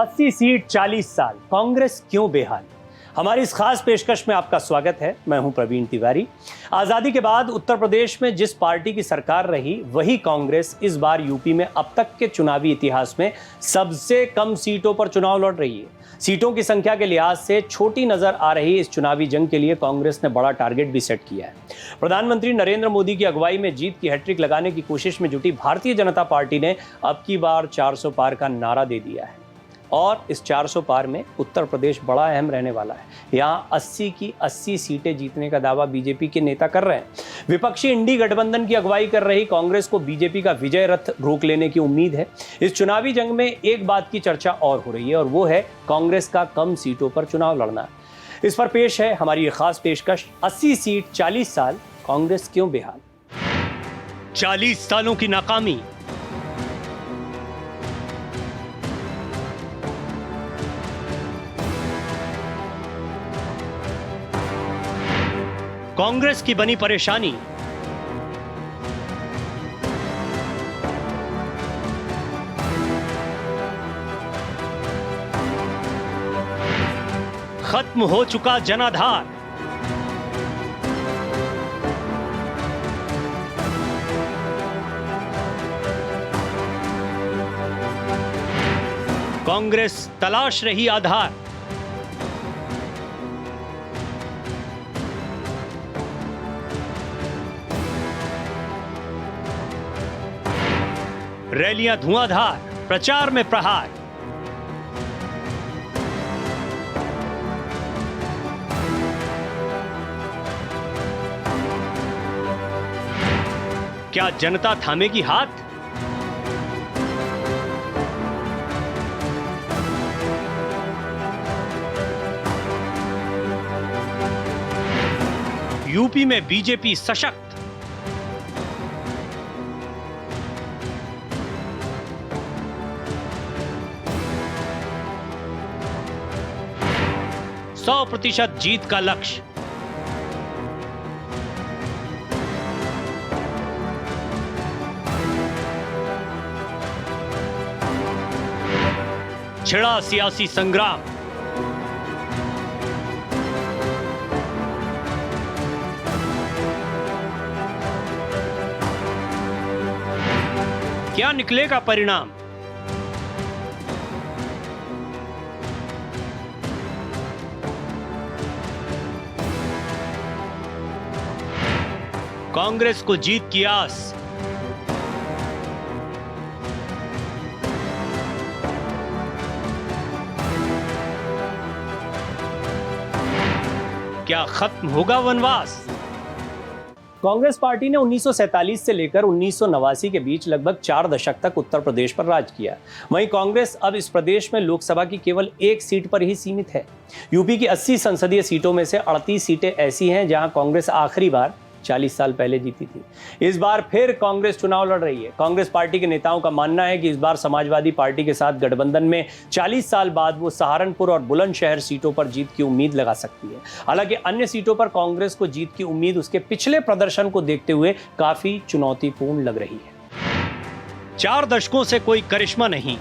80 seat 40 साल, कांग्रेस क्यों बेहाल। हमारी इस खास पेशकश में आपका स्वागत है। मैं हूं प्रवीण तिवारी। आजादी के बाद उत्तर प्रदेश में जिस पार्टी की सरकार रही वही कांग्रेस इस बार यूपी में अब तक के चुनावी इतिहास में सबसे कम सीटों पर चुनाव लड़ रही है। सीटों की संख्या के लिहाज से छोटी नजर आ रही इस चुनावी जंग के लिए कांग्रेस ने बड़ा टारगेट भी सेट किया है। प्रधानमंत्री नरेंद्र मोदी की अगुवाई में जीत की हैट्रिक लगाने की कोशिश में जुटी भारतीय जनता पार्टी ने अब की बार 400 पार का नारा दे दिया है और इस 400 पार में उत्तर प्रदेश बड़ा अहम रहने वाला है। यहाँ 80 की 80 सीटें जीतने का दावा बीजेपी के नेता कर रहे हैं। विपक्षी इंडी गठबंधन की अगुवाई कर रही कांग्रेस को बीजेपी का विजय रथ रोक लेने की उम्मीद है। इस चुनावी जंग में एक बात की चर्चा और हो रही है और वो है कांग्रेस का कम सीटों पर चुनाव लड़ना। इस पर पेश है हमारी ये खास पेशकश, 80 सीट 40 साल, कांग्रेस क्यों बेहाल। 40 सालों की नाकामी, कांग्रेस की बनी परेशानी, खत्म हो चुका जनाधार, कांग्रेस तलाश रही आधार, रैलियां धुआंधार, प्रचार में प्रहार, क्या जनता थामेगी हाथ। यूपी में बीजेपी सशक्त, %100 जीत का लक्ष्य, छिड़ा सियासी संग्राम, क्या निकलेगा परिणाम। कांग्रेस को जीत की आस, क्या खत्म होगा वनवास। कांग्रेस पार्टी ने 1947 से लेकर 1989 के बीच लगभग 4 दशक तक उत्तर प्रदेश पर राज किया। वहीं कांग्रेस अब इस प्रदेश में लोकसभा की केवल एक सीट पर ही सीमित है। यूपी की 80 संसदीय सीटों में से 38 सीटें ऐसी हैं जहां कांग्रेस आखिरी बार 40 साल पहले जीती थी। इस बार फिर कांग्रेस चुनाव लड़ रही है। कांग्रेस पार्टी के नेताओं का मानना है कि इस बार समाजवादी पार्टी के साथ गठबंधन में 40 साल बाद वो सहारनपुर और बुलंदशहर सीटों पर जीत की उम्मीद लगा सकती है। हालांकि अन्य सीटों पर कांग्रेस को जीत की उम्मीद उसके पिछले प्रदर्शन को देखते हुए काफी चुनौतीपूर्ण लग रही है। 4 दशकों से कोई करिश्मा नहीं।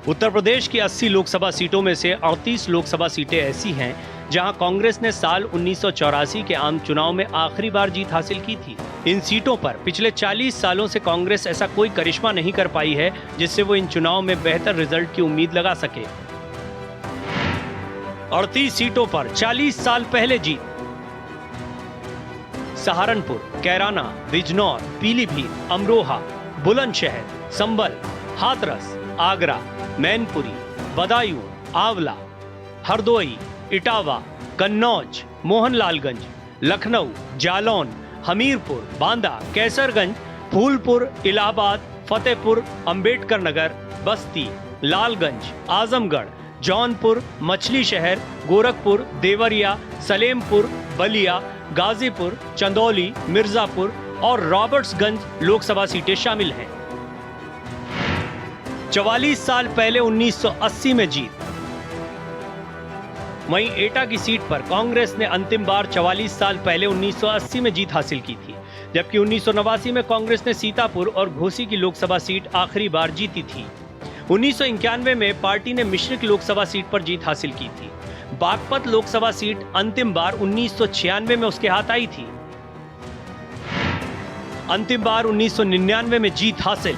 उत्तर प्रदेश की 80 लोकसभा सीटों में से 38 लोकसभा सीटें ऐसी हैं जहां कांग्रेस ने साल 1984 के आम चुनाव में आखिरी बार जीत हासिल की थी। इन सीटों पर पिछले 40 सालों से कांग्रेस ऐसा कोई करिश्मा नहीं कर पाई है जिससे वो इन चुनाव में बेहतर रिजल्ट की उम्मीद लगा सके। 38 सीटों पर 40 साल पहले जीत। सहारनपुर, कैराना, बिजनौर, पीलीभीत, अमरोहा, बुलंदशहर, संभल, हाथरस, आगरा, मैनपुरी, बदायूं, आंवला, हरदोई, इटावा, कन्नौज, मोहनलालगंज, लखनऊ, जालौन, हमीरपुर, बांदा, कैसरगंज, फूलपुर, इलाहाबाद, फतेहपुर, अंबेडकर नगर, बस्ती, लालगंज, आजमगढ़, जौनपुर, मछली शहर, गोरखपुर, देवरिया, सलेमपुर, बलिया, गाजीपुर, चंदौली, मिर्जापुर और रॉबर्ट्सगंज लोकसभा सीटें शामिल हैं। 44 साल पहले 1980 में जीत। वहीं एटा की सीट पर कांग्रेस ने अंतिम बार 44 साल पहले 1980 में जीत हासिल की थी, जबकि 1989 में कांग्रेस ने सीतापुर और घोसी की लोकसभा सीट आखिरी बार जीती थी। 1991 में पार्टी ने मिश्रिक लोकसभा सीट पर जीत हासिल की थी। बागपत लोकसभा सीट अंतिम बार 1996 में उसके हाथ आई थी। अंतिम बार 1999 में जीत हासिल।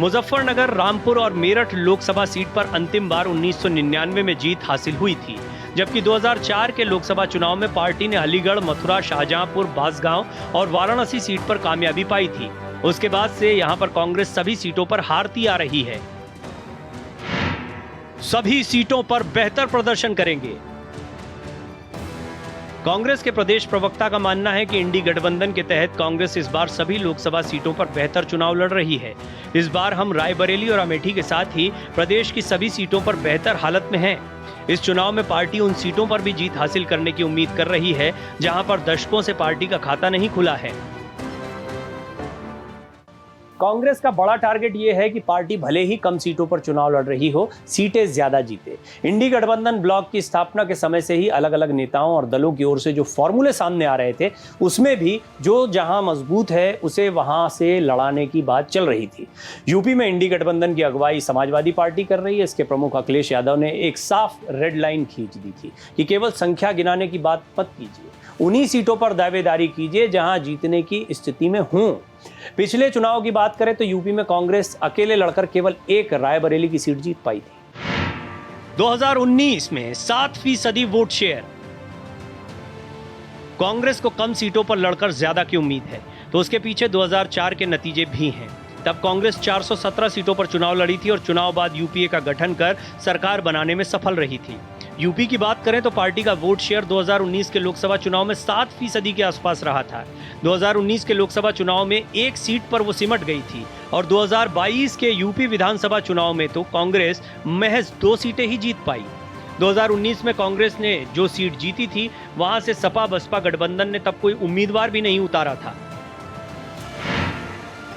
मुजफ्फरनगर, रामपुर और मेरठ लोकसभा सीट पर अंतिम बार 1999 में जीत हासिल हुई थी, जबकि 2004 के लोकसभा चुनाव में पार्टी ने अलीगढ़, मथुरा, शाहजहांपुर, बांसगांव और वाराणसी सीट पर कामयाबी पाई थी। उसके बाद से यहां पर कांग्रेस सभी सीटों पर हारती आ रही है। सभी सीटों पर बेहतर प्रदर्शन करेंगे। कांग्रेस के प्रदेश प्रवक्ता का मानना है कि इंडी गठबंधन के तहत कांग्रेस इस बार सभी लोकसभा सीटों पर बेहतर चुनाव लड़ रही है। इस बार हम रायबरेली और अमेठी के साथ ही प्रदेश की सभी सीटों पर बेहतर हालत में हैं। इस चुनाव में पार्टी उन सीटों पर भी जीत हासिल करने की उम्मीद कर रही है जहां पर दशकों से पार्टी का खाता नहीं खुला है। कांग्रेस का बड़ा टारगेट यह है कि पार्टी भले ही कम सीटों पर चुनाव लड़ रही हो, सीटें ज्यादा जीते। इंडी गठबंधन ब्लॉक की स्थापना के समय से ही अलग अलग नेताओं और दलों की ओर से जो फॉर्मूले सामने आ रहे थे, उसमें भी जो जहां मजबूत है उसे वहां से लड़ाने की बात चल रही थी। यूपी में इंडी गठबंधन की अगुवाई समाजवादी पार्टी कर रही है। इसके प्रमुख अखिलेश यादव ने एक साफ रेड लाइन खींच दी थी कि केवल संख्या गिनाने की बात मत कीजिए, उन्हीं सीटों पर दावेदारी कीजिए जहां जीतने की स्थिति में हूं। पिछले चुनाव की बात करें तो यूपी में कांग्रेस अकेले लड़कर केवल एक रायबरेली की सीट जीत पाई थी। 2019 में 7% वोट शेयर। कांग्रेस को कम सीटों पर लड़कर ज्यादा की उम्मीद है, तो उसके पीछे 2004 के नतीजे भी हैं। तब कांग्रेस 417 सीटों पर चुनाव लड़ी थी और चुनाव बाद यूपीए का गठन कर सरकार बनाने में सफल रही थी। यूपी की बात करें तो पार्टी का वोट शेयर 2019 के लोकसभा चुनाव में 7% के आसपास रहा था। 2019 के लोकसभा चुनाव में एक सीट पर वो सिमट गई थी और 2022 के यूपी विधानसभा चुनाव में तो कांग्रेस महज 2 सीटें ही जीत पाई। 2019 में कांग्रेस ने जो सीट जीती थी, वहां से सपा बसपा गठबंधन ने तब कोई उम्मीदवार भी नहीं उतारा था।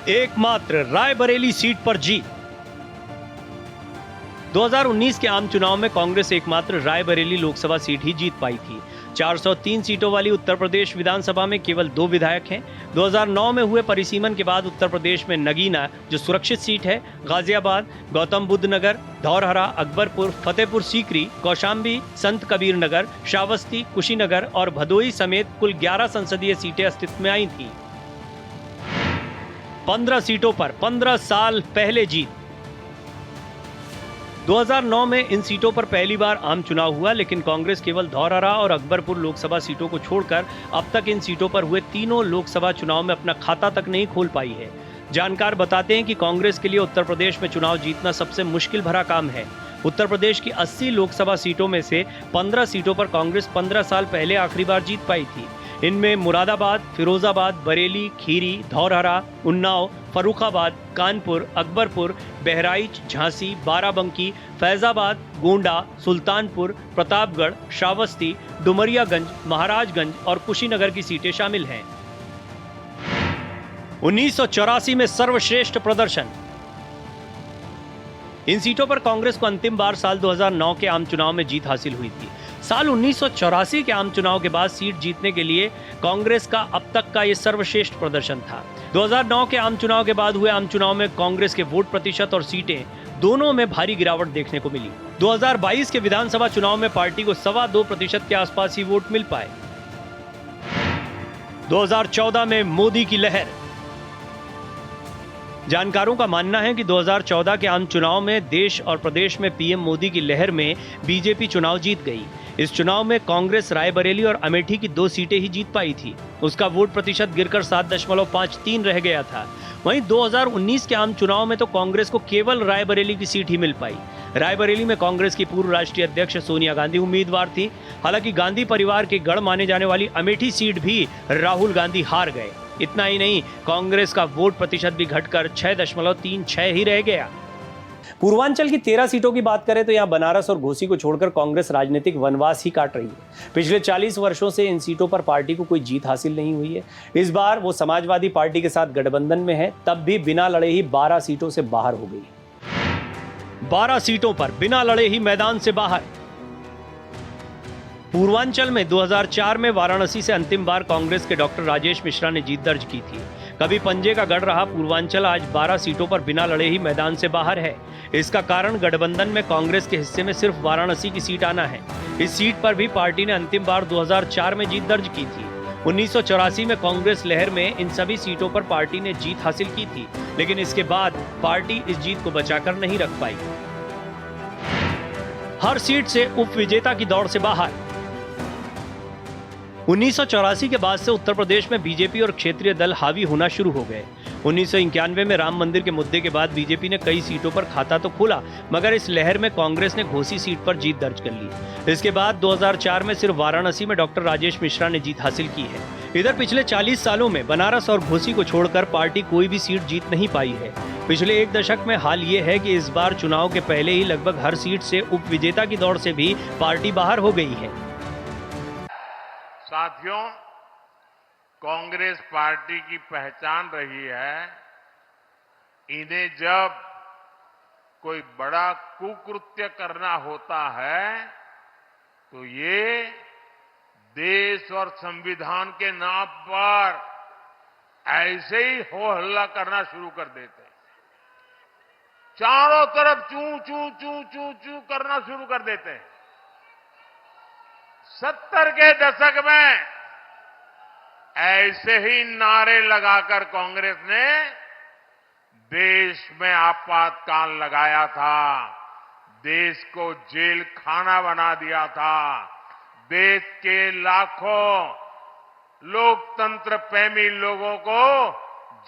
एकमात्र रायबरेली सीट पर जीत। 2019 के आम चुनाव में कांग्रेस एकमात्र रायबरेली लोकसभा सीट ही जीत पाई थी। 403 सीटों वाली उत्तर प्रदेश विधानसभा में केवल 2 विधायक हैं। 2009 में हुए परिसीमन के बाद उत्तर प्रदेश में नगीना, जो सुरक्षित सीट है, गाजियाबाद, गौतम बुद्ध नगर, धौरहरा, अकबरपुर, फतेहपुर सीकरी, कौशाम्बी, संत कबीर नगर, श्रावस्ती, कुशीनगर और भदोही समेत कुल 11 संसदीय सीटें अस्तित्व में आई थी। 15 सीटों पर 15 साल पहले जीत। 2009 में इन सीटों पर पहली बार आम चुनाव हुआ, लेकिन कांग्रेस केवल धौरहरा और अकबरपुर लोकसभा सीटों को छोड़कर अब तक इन सीटों पर हुए तीनों लोकसभा चुनाव में अपना खाता तक नहीं खोल पाई है। जानकार बताते हैं कि कांग्रेस के लिए उत्तर प्रदेश में चुनाव जीतना सबसे मुश्किल भरा काम है। उत्तर प्रदेश की 80 लोकसभा सीटों में से 15 सीटों पर कांग्रेस 15 साल पहले आखिरी बार जीत पाई थी। इनमें मुरादाबाद, फिरोजाबाद, बरेली, खीरी, धौरहरा, उन्नाव, फर्रुखाबाद, कानपुर, अकबरपुर, बहराइच, झांसी, बाराबंकी, फैजाबाद, गोंडा, सुल्तानपुर, प्रतापगढ़, श्रावस्ती, डुमरियागंज, महाराजगंज और कुशीनगर की सीटें शामिल हैं। 1984 में सर्वश्रेष्ठ प्रदर्शन। इन सीटों पर कांग्रेस को अंतिम बार साल 2009 के आम चुनाव में जीत हासिल हुई थी। साल 1984 के आम चुनाव के बाद सीट जीतने के लिए कांग्रेस का अब तक का यह सर्वश्रेष्ठ प्रदर्शन था। 2009 के आम चुनाव के बाद हुए आम चुनाव में कांग्रेस के वोट प्रतिशत और सीटें दोनों में भारी गिरावट देखने को मिली। 2022 के विधानसभा चुनाव में पार्टी को 2.25% के आसपास ही वोट मिल पाए। 2014 में मोदी की लहर। जानकारों का मानना है कि 2014 के आम चुनाव में देश और प्रदेश में पीएम मोदी की लहर में बीजेपी चुनाव जीत गई। इस चुनाव में कांग्रेस रायबरेली और अमेठी की 2 सीटें ही जीत पाई थी। उसका वोट प्रतिशत गिरकर 7.53 रह गया था। वहीं 2019 के आम चुनाव में तो कांग्रेस को केवल रायबरेली की सीट ही मिल पाई। रायबरेली में कांग्रेस की पूर्व राष्ट्रीय अध्यक्ष सोनिया गांधी उम्मीदवार थी। हालांकि गांधी परिवार के गढ़ माने जाने वाली अमेठी सीट भी राहुल गांधी हार गए। इतना ही नहीं, कांग्रेस का वोट प्रतिशत भी घटकर 6.36 ही रह गया। पूर्वांचल की 13 सीटों की बात करें तो यहां बनारस और घोसी को छोड़कर कांग्रेस राजनीतिक वनवास ही काट रही है। पिछले 40 वर्षों से इन सीटों पर पार्टी को कोई जीत हासिल नहीं हुई है। इस बार वो समाजवादी पार्टी के साथ गठबंधन में है, तब भी बिना लड़े ही 12 सीटों से बाहर हो गई। 12 सीटों पर बिना लड़े ही मैदान से बाहर। पूर्वांचल में 2004 में वाराणसी से अंतिम बार कांग्रेस के डॉक्टर राजेश मिश्रा ने जीत दर्ज की थी। कभी पंजे का गढ़ रहा पूर्वांचल आज 12 सीटों पर बिना लड़े ही मैदान से बाहर है। इसका कारण गठबंधन में कांग्रेस के हिस्से में सिर्फ वाराणसी की सीट आना है। इस सीट पर भी पार्टी ने अंतिम बार 2004 में जीत दर्ज की थी। 1984 में कांग्रेस लहर में इन सभी सीटों पर पार्टी ने जीत हासिल की थी, लेकिन इसके बाद पार्टी इस जीत को बचाकर नहीं रख पाई। हर सीट से उप विजेता की दौड़ से बाहर। 1984 के बाद से उत्तर प्रदेश में बीजेपी और क्षेत्रीय दल हावी होना शुरू हो गए। 1991 में राम मंदिर के मुद्दे के बाद बीजेपी ने कई सीटों पर खाता तो खोला, मगर इस लहर में कांग्रेस ने घोसी सीट पर जीत दर्ज कर ली। इसके बाद 2004 में सिर्फ वाराणसी में डॉक्टर राजेश मिश्रा ने जीत हासिल की है। इधर पिछले 40 सालों में बनारस और घोसी को छोड़कर पार्टी कोई भी सीट जीत नहीं पाई है। पिछले एक दशक में हाल ये है कि इस बार चुनाव के पहले ही लगभग हर सीट से उप विजेता की दौड़ से भी पार्टी बाहर हो गई है। साथियों, कांग्रेस पार्टी की पहचान रही है, इन्हें जब कोई बड़ा कुकृत्य करना होता है तो ये देश और संविधान के नाम पर ऐसे ही हो हल्ला करना शुरू कर देते हैं। चारों तरफ चू चू चू चू चू करना शुरू कर देते हैं। 70 के दशक में ऐसे ही नारे लगाकर कांग्रेस ने देश में आपातकाल लगाया था, देश को जेल खाना बना दिया था, देश के लाखों लोकतंत्र प्रेमी लोगों को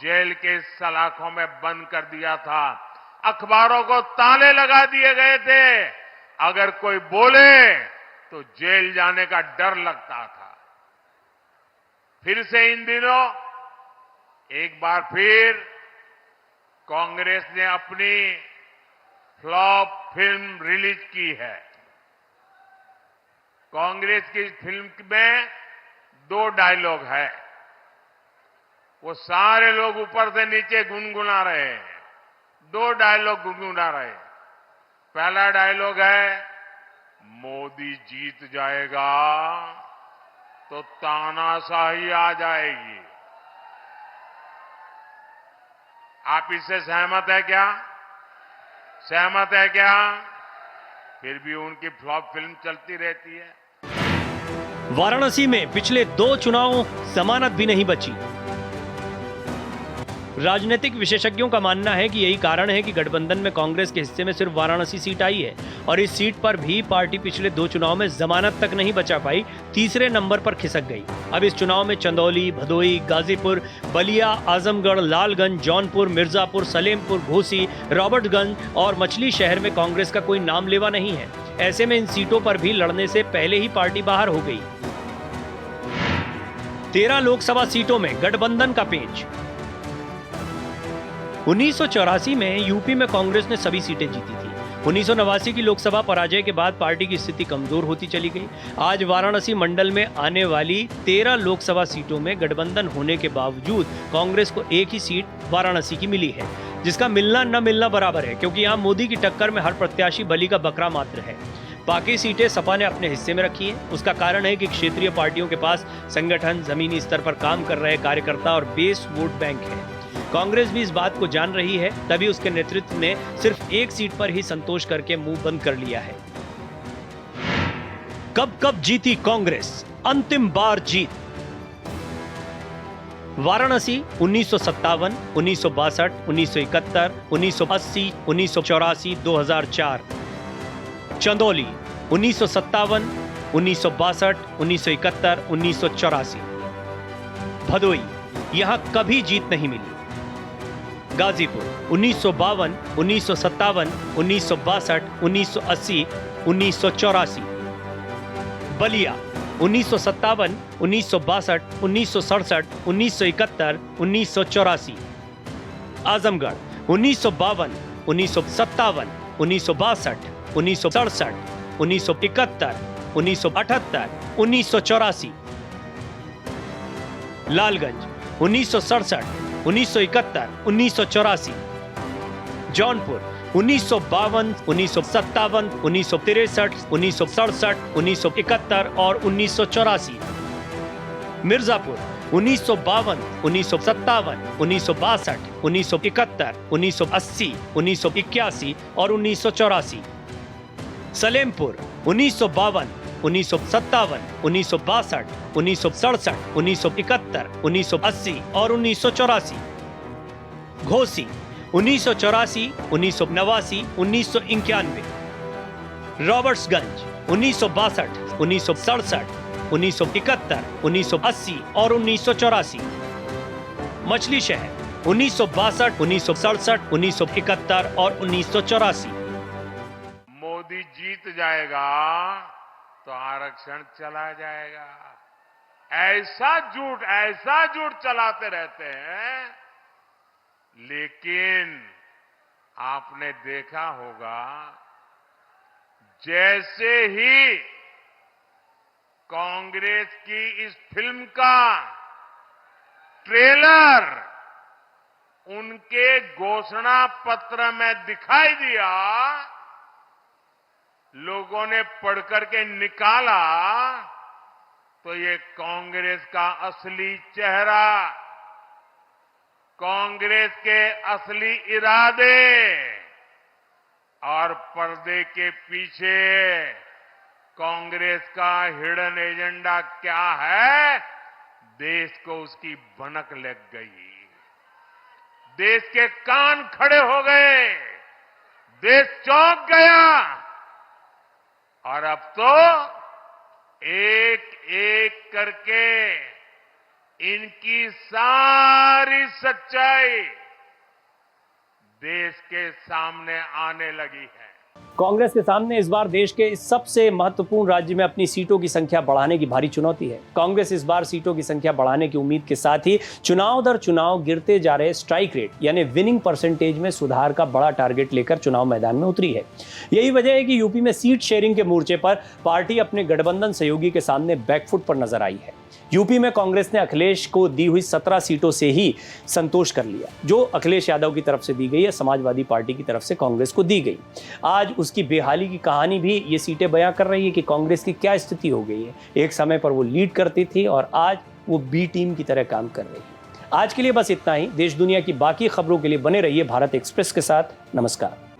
जेल के सलाखों में बंद कर दिया था, अखबारों को ताले लगा दिए गए थे, अगर कोई बोले तो जेल जाने का डर लगता था। फिर से इन दिनों एक बार फिर कांग्रेस ने अपनी फ्लॉप फिल्म रिलीज की है। कांग्रेस की फिल्म में 2 डायलॉग है, वो सारे लोग ऊपर से नीचे गुनगुना रहे हैं। 2 डायलॉग गुनगुना रहे हैं। पहला डायलॉग है, मोदी जीत जाएगा तो तानाशाही आ जाएगी। आप इससे सहमत है क्या? सहमत है क्या? फिर भी उनकी फ्लॉप फिल्म चलती रहती है। वाराणसी में पिछले 2 चुनावों जमानत भी नहीं बची। राजनीतिक विशेषज्ञों का मानना है कि यही कारण है कि गठबंधन में कांग्रेस के हिस्से में सिर्फ वाराणसी सीट आई है और इस सीट पर भी पार्टी पिछले 2 चुनाव में जमानत तक नहीं बचा पाई, तीसरे नंबर पर खिसक गई। अब इस चुनाव में चंदौली, भदोई, गाजीपुर, बलिया, आजमगढ़, लालगंज, जौनपुर, मिर्जापुर, सलेमपुर, घोसी, रॉबर्टगंज और मछली शहर में कांग्रेस का कोई नाम लेवा नहीं है। ऐसे में इन सीटों पर भी लड़ने से पहले ही पार्टी बाहर हो गई। 13 लोकसभा सीटों में गठबंधन का पेच। 1984 में यूपी में कांग्रेस ने सभी सीटें जीती थी। 1989 की लोकसभा पराजय के बाद पार्टी की स्थिति कमजोर होती चली गई। आज वाराणसी मंडल में आने वाली 13 लोकसभा सीटों में गठबंधन होने के बावजूद कांग्रेस को एक ही सीट वाराणसी की मिली है, जिसका मिलना न मिलना बराबर है, क्योंकि यहाँ मोदी की टक्कर में हर प्रत्याशी बलि का बकरा मात्र है। बाकी सीटें सपा ने अपने हिस्से में रखी है। उसका कारण है कि क्षेत्रीय पार्टियों के पास संगठन, जमीनी स्तर पर काम कर रहे कार्यकर्ता और बेस वोट बैंक है। कांग्रेस भी इस बात को जान रही है, तभी उसके नेतृत्व ने सिर्फ एक सीट पर ही संतोष करके मुंह बंद कर लिया है। कब कब जीती कांग्रेस, अंतिम बार जीत। वाराणसी 1957, 1962, 1971, 1980, 1984, 2004। चंदौली 1957, 1962, 1971, 1984। भदोई यहां कभी जीत नहीं मिली। गाजीपुर 1952, 1957, 1962, 1980, 1984। बलिया 1957, 1962, 1967, 1971, 1984। आजमगढ़ 1952, 1957, 1962, 1967, 1971, 1978, 1984। लालगंज 1967, 1971, 1984। जौनपुर 1952, 1957, 1963, 1967, 1971 और 1984। मिर्जापुर 1952, 1957, 1962, 1971, 1980, 1981 और 1984। सलेमपुर 1952, 1957, 1962, 1967, 1971, 1980 और 1984। घोसी 1984, 1989, 1991। रॉबर्ट्सगंज 1962, 1967, 1971, 1980 और 1984। मछली शहर 1962, 1967, 1971 और 1984। मोदी जीत जाएगा तो आरक्षण चला जाएगा। ऐसा झूठ चलाते रहते हैं। लेकिन आपने देखा होगा, जैसे ही कांग्रेस की इस फिल्म का ट्रेलर उनके घोषणा पत्र में दिखाई दिया, लोगों ने पढ़कर के निकाला तो ये कांग्रेस का असली चेहरा, कांग्रेस के असली इरादे और पर्दे के पीछे कांग्रेस का हिडन एजेंडा क्या है, देश को उसकी भनक लग गई। देश के कान खड़े हो गए, देश चौंक गया और अब तो एक एक करके इनकी सारी सच्चाई देश के सामने आने लगी है। कांग्रेस के सामने इस बार देश के इस सबसे महत्वपूर्ण राज्य में अपनी सीटों की संख्या बढ़ाने की भारी चुनौती है। कांग्रेस इस बार सीटों की संख्या बढ़ाने की उम्मीद के साथ ही चुनाव दर चुनाव गिरते जा रहे स्ट्राइक रेट यानी विनिंग परसेंटेज में सुधार का बड़ा टारगेट लेकर चुनाव मैदान में उतरी है। यही वजह है कि यूपी में सीट शेयरिंग के मोर्चे पर पार्टी अपने गठबंधन सहयोगी के सामने बैकफुट पर नजर आई है। यूपी में कांग्रेस ने अखिलेश को दी हुई 17 सीटों से ही संतोष कर लिया, जो अखिलेश यादव की तरफ से दी गई है, समाजवादी पार्टी की तरफ से कांग्रेस को दी गई। आज उसकी बेहाली की कहानी भी ये सीटें बयां कर रही है कि कांग्रेस की क्या स्थिति हो गई है। एक समय पर वो लीड करती थी और आज वो बी टीम की तरह काम कर रही है। आज के लिए बस इतना ही। देश दुनिया की बाकी खबरों के लिए बने रहिए भारत एक्सप्रेस के साथ। नमस्कार।